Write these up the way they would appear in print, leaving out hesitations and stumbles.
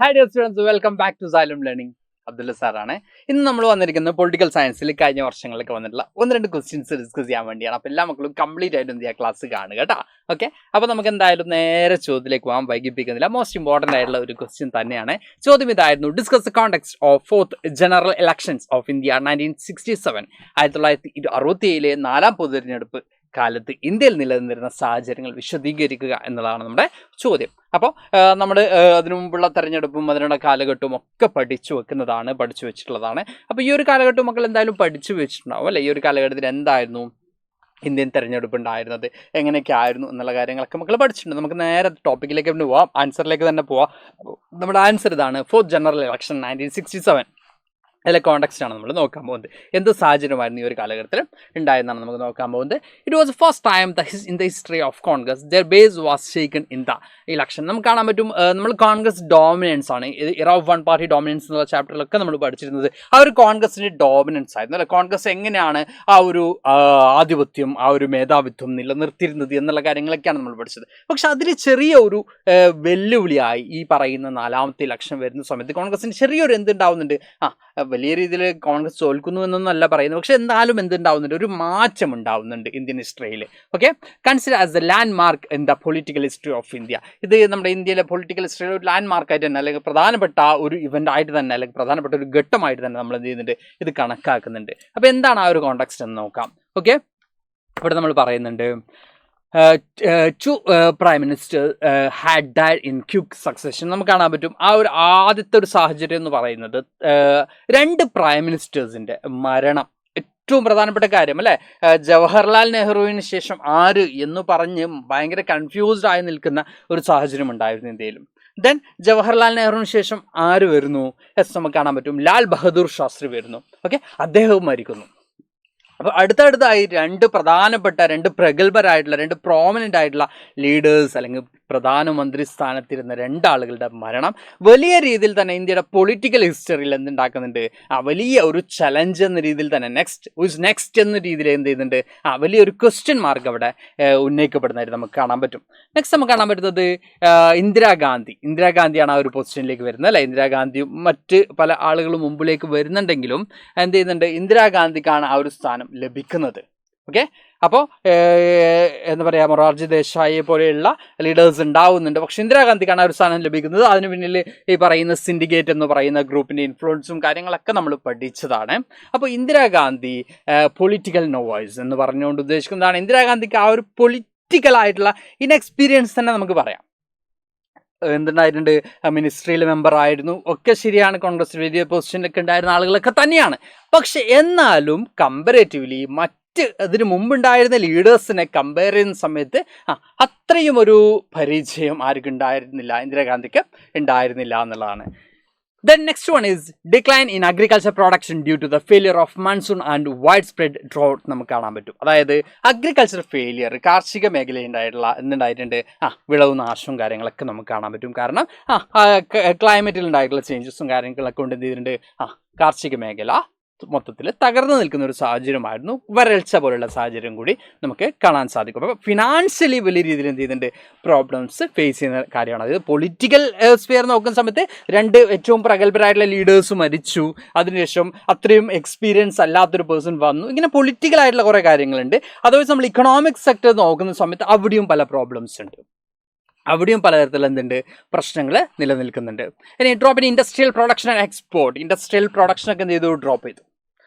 Hi dear students, welcome back to Xylem learning. Abdulla സാറാണ്. ഇന്ന് നമ്മൾ വന്നിരിക്കുന്നത് പൊളിറ്റിക്കൽ സയൻസിൽ കഴിഞ്ഞ വർഷങ്ങളിലൊക്കെ വന്നിട്ടുള്ള ഒന്ന് രണ്ട് ക്വസ്റ്റ്യൻസ് ഡിസ്കസ് ചെയ്യാൻ വേണ്ടിയാണ്. അപ്പോൾ എല്ലാ മക്കളും കംപ്ലീറ്റ് ആയിട്ട് എന്ത് ചെയ്യുക, ക്ലാസ് കാണുക കേട്ടോ. ഓക്കെ, അപ്പോൾ നമുക്ക് എന്തായാലും നേരെ ചോദ്യത്തിലേക്ക് പോകാൻ വൈകിപ്പിക്കുന്നില്ല. മോസ്റ്റ് ഇമ്പോർട്ടൻ്റ് ആയിട്ടുള്ള ഒരു ക്വസ്റ്റ്യൻ തന്നെയാണ്. ചോദ്യം ഇതായിരുന്നു: discuss the context of fourth general elections of India 1967. 1967 നാലാം പൊതുതെരഞ്ഞെടുപ്പ് കാലത്ത് ഇന്ത്യയിൽ നിലനിന്നിരുന്ന സാഹചര്യങ്ങൾ വിശദീകരിക്കുക എന്നുള്ളതാണ് നമ്മുടെ ചോദ്യം. അപ്പോൾ നമ്മൾ അതിനു മുമ്പുള്ള തെരഞ്ഞെടുപ്പും അതിനുള്ള കാലഘട്ടവും ഒക്കെ പഠിച്ചു വെച്ചിട്ടുള്ളതാണ്. അപ്പോൾ ഈ ഒരു കാലഘട്ടം മക്കൾ എന്തായാലും പഠിച്ചു വെച്ചിട്ടുണ്ടാവും അല്ലേ? ഈ ഒരു കാലഘട്ടത്തിൽ എന്തായിരുന്നു ഇന്ത്യൻ തെരഞ്ഞെടുപ്പ് ഉണ്ടായിരുന്നത്, എങ്ങനെയൊക്കെ ആയിരുന്നു എന്നുള്ള കാര്യങ്ങളൊക്കെ മക്കൾ പഠിച്ചിട്ടുണ്ട്. നമുക്ക് നേരെ ടോപ്പിക്കിലേക്ക് തന്നെ പോവാം, ആൻസറിലേക്ക് തന്നെ പോവാം. നമ്മുടെ ആൻസർ ഇതാണ്: ഫോർത്ത് ജനറൽ ഇലക്ഷൻ 1967. അതിലെ കോണ്ടെക്സ്റ്റ് ആണ് നമ്മൾ നോക്കാൻ പോകുന്നത്. എന്ത് സാഹചര്യമായിരുന്നു ഈ ഒരു കാലഘട്ടത്തിൽ ഉണ്ടായെന്നാണ് നമുക്ക് നോക്കാൻ പോകുന്നത്. It was first time in the history of Congress there base was shaken in the election. നമുക്ക് കാണാൻ പറ്റും, നമ്മൾ കോൺഗ്രസ് ഡോമിനൻസ് ആണ്, ഇറ ഓഫ് വൺ പാർട്ടി ഡോമിനൻസ് എന്നുള്ള ചാപ്റ്ററിലൊക്കെ നമ്മൾ പഠിച്ചിരുന്നത് ആ ഒരു കോൺഗ്രസിൻ്റെ ഡോമിനൻസ് ആയിരുന്നു അല്ലെ? കോൺഗ്രസ് എങ്ങനെയാണ് ആ ഒരു ആധിപത്യം, ആ ഒരു മേധാവിത്വം നിലനിർത്തിയിരുന്നത് എന്നുള്ള കാര്യങ്ങളൊക്കെയാണ് നമ്മൾ പഠിച്ചത്. പക്ഷെ അതിൽ ചെറിയ ഒരു വെല്ലുവിളിയായി ഈ പറയുന്ന നാലാമത്തെ ഇലക്ഷൻ വരുന്ന സമയത്ത് കോൺഗ്രസിന് ചെറിയൊരു എന്തുണ്ടാവുന്നുണ്ട്, വലിയ രീതിയിൽ കോൺഗ്രസ് തോൽക്കുന്നു എന്നൊന്നല്ല പറയുന്നത്, പക്ഷെ എന്തായാലും എന്തുണ്ടാവുന്നുണ്ട്, ഒരു മാറ്റം ഉണ്ടാവുന്നുണ്ട് ഇന്ത്യൻ ഹിസ്റ്ററിയിൽ. Okay, consider as the landmark in the political history of India. ഇത് നമ്മുടെ ഇന്ത്യയിലെ പൊളിറ്റിക്കൽ ഹിസ്റ്ററിയിൽ ഒരു ലാൻഡ് മാർക്കായിട്ട് തന്നെ, അല്ലെങ്കിൽ പ്രധാനപ്പെട്ട ഒരു ഇവൻ്റ് ആയിട്ട് തന്നെ, അല്ലെങ്കിൽ പ്രധാനപ്പെട്ട ഒരു ഘട്ടമായിട്ട് തന്നെ നമ്മൾ എന്ത് ചെയ്യുന്നുണ്ട്, ഇത് കണക്കാക്കുന്നുണ്ട്. അപ്പോൾ എന്താണ് ആ ഒരു കോണ്ടെക്സ്റ്റ് എന്ന് നോക്കാം. ഓക്കെ, ഇവിടെ നമ്മൾ പറയുന്നുണ്ട് two prime minister had died in quick succession. നമുക്ക് കാണാൻ പറ്റും ആ ഒരു ആദ്യത്തെ ഒരു സാഹചര്യം എന്ന് പറയുന്നത് രണ്ട് പ്രൈം മിനിസ്റ്റേഴ്സിൻ്റെ മരണം. ഏറ്റവും പ്രധാനപ്പെട്ട കാര്യം അല്ലേ, ജവഹർലാൽ നെഹ്റുവിന് ശേഷം ആര് എന്ന് പറഞ്ഞ് ഭയങ്കര കൺഫ്യൂസ്ഡ് ആയി നിൽക്കുന്ന ഒരു സാഹചര്യം ഉണ്ടായിരുന്നു ഇന്ത്യയിലും. ദെൻ ജവഹർലാൽ നെഹ്റുവിന് ശേഷം ആര് വരുന്നു? നമുക്ക് കാണാൻ പറ്റും ലാൽ ബഹദൂർ ശാസ്ത്രി വരുന്നു. ഓക്കെ, അദ്ദേഹവും മരിക്കുന്നു. അപ്പോൾ അടുത്തടുത്തായി രണ്ട് പ്രഗത്ഭരായിട്ടുള്ള രണ്ട് പ്രോമിനൻ്റ് ആയിട്ടുള്ള ലീഡേഴ്സ് അല്ലെങ്കിൽ പ്രധാനമന്ത്രി സ്ഥാനത്തിരുന്ന രണ്ടാളുകളുടെ മരണം വലിയ രീതിയിൽ തന്നെ ഇന്ത്യയുടെ പൊളിറ്റിക്കൽ ഹിസ്റ്ററിയിൽ എന്തുണ്ടാക്കുന്നുണ്ട്, വലിയ ഒരു ചലഞ്ച് എന്ന രീതിയിൽ തന്നെ നെക്സ്റ്റ് എന്ന രീതിയിൽ എന്ത് ചെയ്യുന്നുണ്ട്, വലിയൊരു ക്വസ്റ്റ്യൻ മാർക്ക് അവിടെ ഉന്നയിക്കപ്പെടുന്നതായിട്ട് നമുക്ക് കാണാൻ പറ്റും. നെക്സ്റ്റ് നമുക്ക് കാണാൻ പറ്റുന്നത് ഇന്ദിരാഗാന്ധിയാണ് ആ ഒരു പൊസിഷനിലേക്ക് വരുന്നത് അല്ലേ? ഇന്ദിരാഗാന്ധിയും മറ്റ് പല ആളുകളും മുമ്പിലേക്ക് വരുന്നുണ്ടെങ്കിലും എന്ത് ചെയ്യുന്നുണ്ട്, ഇന്ദിരാഗാന്ധിക്കാണ് ആ ഒരു സ്ഥാനം ലഭിക്കുന്നത്. ഓക്കെ, അപ്പോൾ എന്താ പറയുക, മൊറാർജി ദേശായിയെ പോലെയുള്ള ലീഡേഴ്സ് ഉണ്ടാവുന്നുണ്ട്, പക്ഷേ ഇന്ദിരാഗാന്ധിക്കാണ് ആ ഒരു സ്ഥാനം ലഭിക്കുന്നത്. അതിന് പിന്നിൽ ഈ പറയുന്ന സിൻഡിക്കേറ്റ് എന്ന് പറയുന്ന ഗ്രൂപ്പിൻ്റെ ഇൻഫ്ലുവൻസും കാര്യങ്ങളൊക്കെ നമ്മൾ പഠിച്ചതാണ്. അപ്പോൾ ഇന്ദിരാഗാന്ധി പൊളിറ്റിക്കൽ നോവോയ്സ് എന്ന് പറഞ്ഞുകൊണ്ട് ഉദ്ദേശിക്കുന്നതാണ് ഇന്ദിരാഗാന്ധിക്ക് ആ ഒരു പൊളിറ്റിക്കലായിട്ടുള്ള ഇൻഎക്സ്പീരിയൻസ് തന്നെ നമുക്ക് പറയാം. എന്തുണ്ടായിട്ടുണ്ട്, മിനിസ്ട്രിയിൽ മെമ്പർ ആയിരുന്നു, ഒക്കെ ശരിയാണ്, കോൺഗ്രസ് വലിയ പൊസിഷനിലൊക്കെ ഉണ്ടായിരുന്ന ആളുകളൊക്കെ തന്നെയാണ്. പക്ഷെ എന്നാലും കമ്പറേറ്റീവ്ലി അതിന് മുമ്പുണ്ടായിരുന്ന ലീഡേഴ്സിനെ കമ്പയർ ചെയ്യുന്ന സമയത്ത് അത്രയും ഒരു പരിചയം ആർക്കും ഉണ്ടായിരുന്നില്ല, ഇന്ദിരാഗാന്ധിക്ക് ഉണ്ടായിരുന്നില്ല എന്നുള്ളതാണ്. The next one is decline in agriculture production due to the failure of monsoon and widespread drought. നമുക്ക് കാണാൻ പറ്റും, അതായത് അഗ്രികൾച്ചർ ഫെയിലിയർ, കാർഷിക മേഖലയുണ്ടായിട്ടുള്ള എന്തുണ്ടായിട്ടുണ്ട്, വിളവ് നാശവും കാര്യങ്ങളൊക്കെ നമുക്ക് കാണാൻ പറ്റും. കാരണം ക്ലൈമറ്റിൽ ഉണ്ടായിട്ടുള്ള ചേഞ്ചസും കാര്യങ്ങളൊക്കെ കൊണ്ട് എന്ത് ചെയ്തിട്ടുണ്ട്, കാർഷിക മേഖല മൊത്തത്തിൽ തകർന്നു നിൽക്കുന്ന ഒരു സാഹചര്യമായിരുന്നു. വരൾച്ച പോലുള്ള സാഹചര്യം കൂടി നമുക്ക് കാണാൻ സാധിക്കും. അപ്പോൾ ഫിനാൻഷ്യലി വലിയ രീതിയിൽ എന്ത് ചെയ്യുന്നുണ്ട്, പ്രോബ്ലംസ് ഫേസ് ചെയ്യുന്ന കാര്യമാണ്. അതായത് പൊളിറ്റിക്കൽ സ്ഫിയർ നോക്കുന്ന സമയത്ത് രണ്ട് ഏറ്റവും പ്രഗത്ഭരായിട്ടുള്ള ലീഡേഴ്സ് മരിച്ചു, അതിനുശേഷം അത്രയും എക്സ്പീരിയൻസ് അല്ലാത്തൊരു പേഴ്സൺ വന്നു, ഇങ്ങനെ പൊളിറ്റിക്കലായിട്ടുള്ള കുറേ കാര്യങ്ങളുണ്ട്. അതുപോലെ നമ്മൾ ഇക്കണോമിക് സെക്ടർ നോക്കുന്ന സമയത്ത് അവിടെയും പല പ്രോബ്ലംസ് ഉണ്ട്, അവിടെയും പലതരത്തിലുള്ള എന്തുണ്ട്, പ്രശ്നങ്ങൾ നിലനിൽക്കുന്നുണ്ട്. ഇനി drop in industrial production and export. Industrial പ്രൊഡക്ഷനൊക്കെ എന്ത് ചെയ്തു, ഡ്രോപ്പ് ചെയ്തു,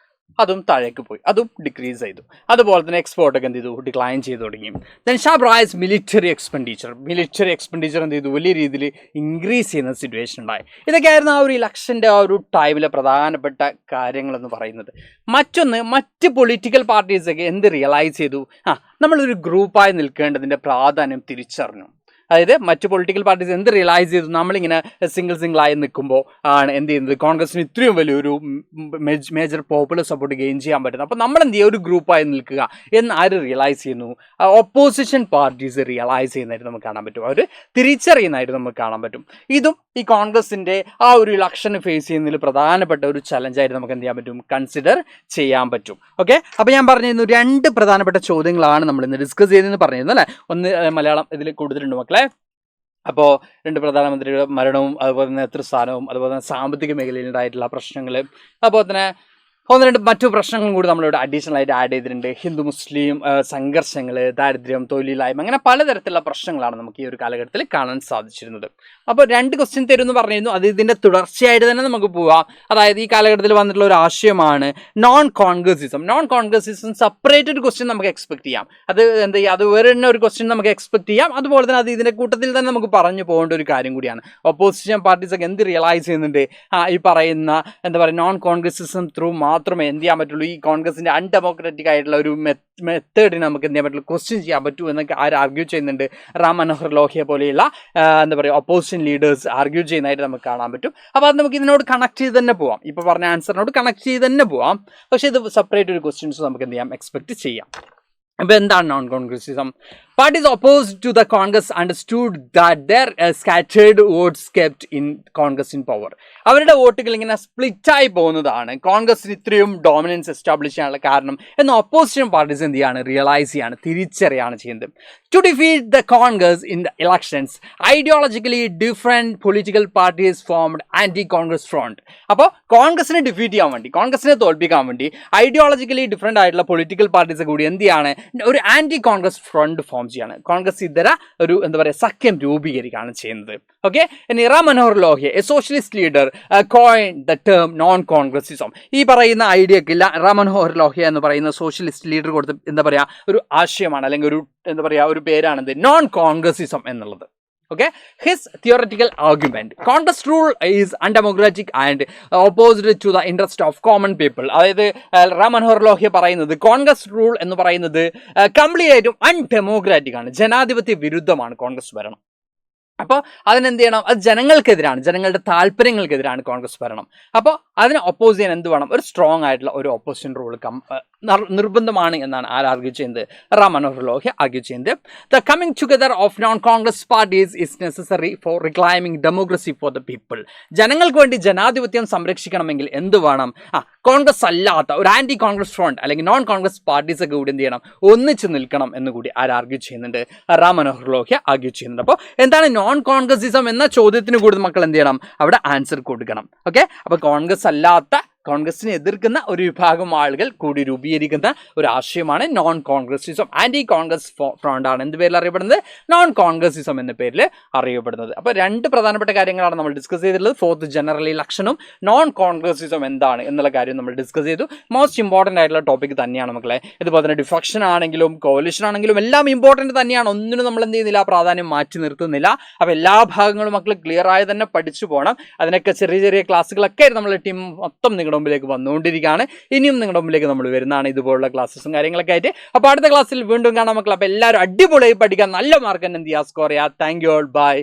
അതും താഴേക്ക് പോയി, അതും ഡിക്രീസ് ചെയ്തു. അതുപോലെ തന്നെ എക്സ്പോർട്ടൊക്കെ എന്ത് ചെയ്തു, ഡിക്ലൈൻ ചെയ്തു തുടങ്ങി. Then sharp rise military expenditure എന്ത് ചെയ്തു, വലിയ രീതിയിൽ ഇൻക്രീസ് ചെയ്യുന്ന സിറ്റുവേഷൻ ഉണ്ടായി. ഇതൊക്കെയായിരുന്നു ആ ഒരു ഇലക്ഷൻ്റെ ആ ഒരു ടൈമിലെ പ്രധാനപ്പെട്ട കാര്യങ്ങളെന്ന് പറയുന്നത്. മറ്റ് പൊളിറ്റിക്കൽ പാർട്ടീസൊക്കെ എന്ത് റിയലൈസ് ചെയ്തു, നമ്മളൊരു ഗ്രൂപ്പായി നിൽക്കേണ്ടതിൻ്റെ പ്രാധാന്യം തിരിച്ചറിഞ്ഞു. അതായത് മറ്റ് പൊളിറ്റിക്കൽ പാർട്ടീസ് എന്ത് റിയലൈസ് ചെയ്തു, നമ്മളിങ്ങനെ സിംഗിളായി നിൽക്കുമ്പോൾ ആണ് എന്ത് ചെയ്യുന്നത്, കോൺഗ്രസിന് ഇത്രയും വലിയൊരു മേജർ പോപ്പുലർ സപ്പോർട്ട് ഗെയിൻ ചെയ്യാൻ പറ്റുന്നത്. അപ്പോൾ നമ്മൾ എന്ത് ചെയ്യുക, ഒരു ഗ്രൂപ്പായി നിൽക്കുക എന്ന് ആര് റിയലൈസ് ചെയ്യുന്നു, ഓപ്പോസിഷൻ പാർട്ടീസ് റിയലൈസ് ചെയ്യുന്നതായിട്ട് നമുക്ക് കാണാൻ പറ്റും, അവർ തിരിച്ചറിയുന്നതായിട്ട് നമുക്ക് കാണാൻ പറ്റും. ഇതും ഈ കോൺഗ്രസിൻ്റെ ആ ഒരു ഇലക്ഷന് ഫേസ് ചെയ്യുന്നതിൽ പ്രധാനപ്പെട്ട ഒരു ചലഞ്ചായിട്ട് നമുക്ക് എന്ത് ചെയ്യാൻ പറ്റും, കൺസിഡർ ചെയ്യാൻ പറ്റും. ഓക്കെ, അപ്പോൾ ഞാൻ പറഞ്ഞിരുന്നു രണ്ട് പ്രധാനപ്പെട്ട ചോദ്യങ്ങളാണ് നമ്മൾ ഇന്ന് ഡിസ്കസ് ചെയ്തതെന്ന് പറഞ്ഞിരുന്നു അല്ലേ? ഒന്ന് മലയാളം ഇതിൽ കൂടുതലുണ്ട് മക്കളെ. അപ്പോൾ 2 പ്രധാനമന്ത്രിയുടെ മരണവും അതുപോലെ തന്നെ നേതൃസ്ഥാനവും അതുപോലെ തന്നെ സാമ്പത്തിക മേഖലയിൽ ഉണ്ടായിട്ടുള്ള പ്രശ്നങ്ങൾ, അതുപോലെ തന്നെ 1-2 മറ്റു പ്രശ്നങ്ങളും കൂടി നമ്മളിവിടെ അഡീഷണൽ ആയിട്ട് ആഡ് ചെയ്തിട്ടുണ്ട്. ഹിന്ദു മുസ്ലിം സംഘർഷങ്ങൾ, ദാരിദ്ര്യം, തൊഴിലില്ലായ്മ, അങ്ങനെ പലതരത്തിലുള്ള പ്രശ്നങ്ങളാണ് നമുക്ക് ഈ ഒരു കാലഘട്ടത്തിൽ കാണാൻ സാധിച്ചിരുന്നത്. അപ്പോൾ 2 ക്വസ്റ്റ്യൻ തരുമെന്ന് പറഞ്ഞിരുന്നു. അത് ഇതിൻ്റെ തുടർച്ചയായിട്ട് തന്നെ നമുക്ക് പോവാം. അതായത് ഈ കാലഘട്ടത്തിൽ വന്നിട്ടുള്ള ഒരു ആശയമാണ് non Congressism. Non Congressism separated question നമുക്ക് എക്സ്പെക്ട് ചെയ്യാം. അത് എന്താ ചെയ്യുക, അത് വേറെ തന്നെ ഒരു ക്വസ്റ്റ്യൻ നമുക്ക് എക്സ്പെക്ട് ചെയ്യാം. അതുപോലെ തന്നെ അത് ഇതിൻ്റെ കൂട്ടത്തിൽ തന്നെ നമുക്ക് പറഞ്ഞു പോകേണ്ട ഒരു കാര്യം കൂടിയാണ്. ഓപ്പോസിഷൻ പാർട്ടീസൊക്കെ എന്ത് റിയലൈസ് ചെയ്യുന്നുണ്ട്, ഈ പറയുന്ന എന്താ പറയുക നോൺ കോൺഗ്രസിസം ത്രൂ മാത്രമേ എന്ത് ചെയ്യാൻ പറ്റുള്ളൂ, ഈ കോൺഗ്രസിൻ്റെ അൺഡെമോക്രാറ്റിക് ആയിട്ടുള്ള ഒരു മെത്തേഡിന് നമുക്ക് എന്ത് ചെയ്യാൻ പറ്റുള്ളൂ, ക്വസ്റ്റ്യൻ ചെയ്യാൻ പറ്റൂ എന്നൊക്കെ ആര് ആർഗ്യൂ ചെയ്യുന്നുണ്ട്. റാം മനോഹർ ലോഹ്യ പോലെയുള്ള എന്താ പറയുക ഓപ്പോസിഷൻ ലീഡേഴ്സ് ആർഗ്യൂ ചെയ്യുന്നതായിട്ട് നമുക്ക് കാണാൻ പറ്റും. അപ്പോൾ അത് നമുക്ക് ഇതിനോട് കണക്ട് ചെയ്ത് തന്നെ പോവാം. ഇപ്പോൾ പറഞ്ഞ ആൻസറിനോട് കണക്ട് ചെയ്ത് തന്നെ പോവാം. പക്ഷേ ഇത് സെപ്പറേറ്റ് ഒരു ക്വസ്റ്റ്യൻസ് നമുക്ക് എന്ത് ചെയ്യാം, എക്സ്പെക്ട് ചെയ്യാം. അപ്പോൾ എന്താണ് non Congressism? Parties opposed to the Congress understood that their scattered votes kept in Congress in power. അവരുടെ വോട്ടുകൾ ഇങ്ങനെ സ്പ്ലിറ്റായി പോകുന്നതാണ് കോൺഗ്രസിന് ഇത്രയും ഡോമിനൻസ് എസ്റ്റാബ്ലിഷ് ചെയ്യാനുള്ള കാരണം എന്ന് ഓപ്പോസിഷൻ പാർട്ടീസ് എന്ത് ചെയ്യാണ്, റിയലൈസ് ചെയ്യാണ്, തിരിച്ചറിയാണ് ചെയ്യുന്നത്. To defeat the Congress in the elections ideologically different political parties formed anti Congress front. അപ്പോൾ കോൺഗ്രസിനെ ഡിഫീറ്റ് ചെയ്യാൻ വേണ്ടി, കോൺഗ്രസിനെ തോൽപ്പിക്കാൻ വേണ്ടി ഐഡിയോളജിക്കലി ഡിഫറെൻ്റ് ആയിട്ടുള്ള പൊളിറ്റിക്കൽ പാർട്ടീസ് കൂടി എന്ത് ചെയ്യാണ്, ഒരു ആൻറ്റി കോൺഗ്രസ് ഫ്രണ്ട് ഫോം ചെയ്യാണ്. കോൺഗ്രസ് ഇതര ഒരു എന്താ പറയുക സഖ്യം രൂപീകരിക്കുകയാണ് ചെയ്യുന്നത്. ഓക്കെ, ഇനി Ram Manohar Lohia A socialist leader coin the term non Congressism. ഈ പറയുന്ന ഐഡിയക്കില്ല റാം മനോഹർ ലോഹ്യ എന്ന് പറയുന്ന സോഷ്യലിസ്റ്റ് ലീഡർ കൊടുത്ത് എന്താ പറയുക ഒരു ആശയമാണ്, അല്ലെങ്കിൽ ഒരു എന്താ പറയുക ഒരു പേരാണിത് നോൺ കോൺഗ്രസിസം എന്നുള്ളത്. Okay, his theoretical argument: Congress rule is undemocratic and opposed to the interest of common people. അതായത് റാം മനോഹർ ലോഹ്യ പറയുന്നത് കോൺഗ്രസ് റൂൾ എന്ന് പറയുന്നത് കംപ്ലീറ്റ് ആയിട്ടും അൺഡെമോക്രാറ്റിക് ആണ്, ജനാധിപത്യ വിരുദ്ധമാണ് കോൺഗ്രസ് ഭരണം. അപ്പോൾ അതിനെന്ത് ചെയ്യണം, അത് ജനങ്ങൾക്കെതിരാണ്, ജനങ്ങളുടെ താല്പര്യങ്ങൾക്കെതിരാണ് കോൺഗ്രസ് ഭരണം. അപ്പോൾ അതിനെ ഒപ്പോസ് ചെയ്യാൻ എന്ത് വേണം, ഒരു സ്ട്രോങ് ആയിട്ടുള്ള ഒരു ഓപ്പോസിഷൻ റൂൾ നിർബന്ധമാണ് എന്നാണ് ആർഗ്യൂ ചെയ്യുന്നത്, റാം മനോഹർ ലോഹ്യ ആർഗ്യൂ ചെയ്യുന്നത്. The coming together of non Congress parties is necessary for reclaiming democracy for the people. ജനങ്ങൾക്ക് വേണ്ടി ജനാധിപത്യം സംരക്ഷിക്കണമെങ്കിൽ എന്ത് വേണം, കോൺഗ്രസ് അല്ലാത്ത ഒരു ആൻറ്റി കോൺഗ്രസ് ഫ്രണ്ട് അല്ലെങ്കിൽ നോൺ കോൺഗ്രസ് പാർട്ടീസ് ഒക്കെ കൂടി എന്ത് ചെയ്യണം, ഒന്നിച്ച് നിൽക്കണം എന്നുകൂടി ആർഗ്യൂ ചെയ്യുന്നുണ്ട്, റാം മനോഹർ ലോഹ്യ ആർഗ്യൂ ചെയ്യുന്നുണ്ട്. അപ്പോൾ എന്താണ് നോൺ കോൺഗ്രസിസം എന്ന ചോദ്യത്തിന് കൂടി മക്കൾ എന്ത് ചെയ്യണം, അവിടെ ആൻസർ കൊടുക്കണം. ഓക്കെ, അപ്പോൾ കോൺഗ്രസ് അല്ലാത്ത, കോൺഗ്രസിനെ എതിർക്കുന്ന ഒരു വിഭാഗം ആളുകൾ കൂടി രൂപീകരിക്കുന്ന ഒരു ആശയമാണ് non Congressism. Anti Congress front ആണ് എന്ത് പേരിൽ അറിയപ്പെടുന്നത്, നോൺ കോൺഗ്രസിസം എന്ന പേരിൽ അറിയപ്പെടുന്നത്. അപ്പോൾ 2 പ്രധാനപ്പെട്ട കാര്യങ്ങളാണ് നമ്മൾ ഡിസ്കസ് ചെയ്തിട്ടുള്ളത്. 4th ജനറൽ ഇലക്ഷനും നോൺ കോൺഗ്രസിസം എന്താണ് എന്നുള്ള കാര്യം നമ്മൾ ഡിസ്കസ് ചെയ്തു. മോസ്റ്റ് ഇമ്പോർട്ടൻ്റ് ആയിട്ടുള്ള ടോപ്പിക് തന്നെയാണ് മക്കളെ. ഇതുപോലെ തന്നെ ഡിഫക്ഷൻ ആണെങ്കിലും കോalition ആണെങ്കിലും എല്ലാം ഇമ്പോർട്ടൻ്റ് തന്നെയാണ്. ഒന്നിനും നമ്മൾ എന്ത് ചെയ്യുന്നില്ല, പ്രാധാന്യം മാറ്റി നിർത്തുന്നില്ല. അപ്പോൾ എല്ലാ ഭാഗങ്ങളും മക്കൾ ക്ലിയർ ആയി തന്നെ പഠിച്ചു പോകണം. അതിനൊക്കെ ചെറിയ ചെറിയ ക്ലാസ്സുകളൊക്കെ നമ്മൾ ടീം മൊത്തം നിങ്ങളുടെ മുമ്പിലേക്ക് വന്നുകൊണ്ടിരിക്കുകയാണ്. ഇനിയും നിങ്ങളുടെ മുമ്പിലേക്ക് നമ്മൾ വരുന്നതാണ് ഇതുപോലുള്ള ക്ലാസ്സും കാര്യങ്ങളൊക്കെ ആയിട്ട്. അപ്പോൾ അടുത്ത ക്ലാസ്സിൽ വീണ്ടും കാണാം മക്കൾ. അപ്പോൾ എല്ലാവരും അടിപൊളിയായി പഠിക്കാൻ, നല്ല മാർക്ക് തന്നെ എന്ത് ചെയ്യുക, സ്കോർ ചെയ്യുക. Thank you all, by.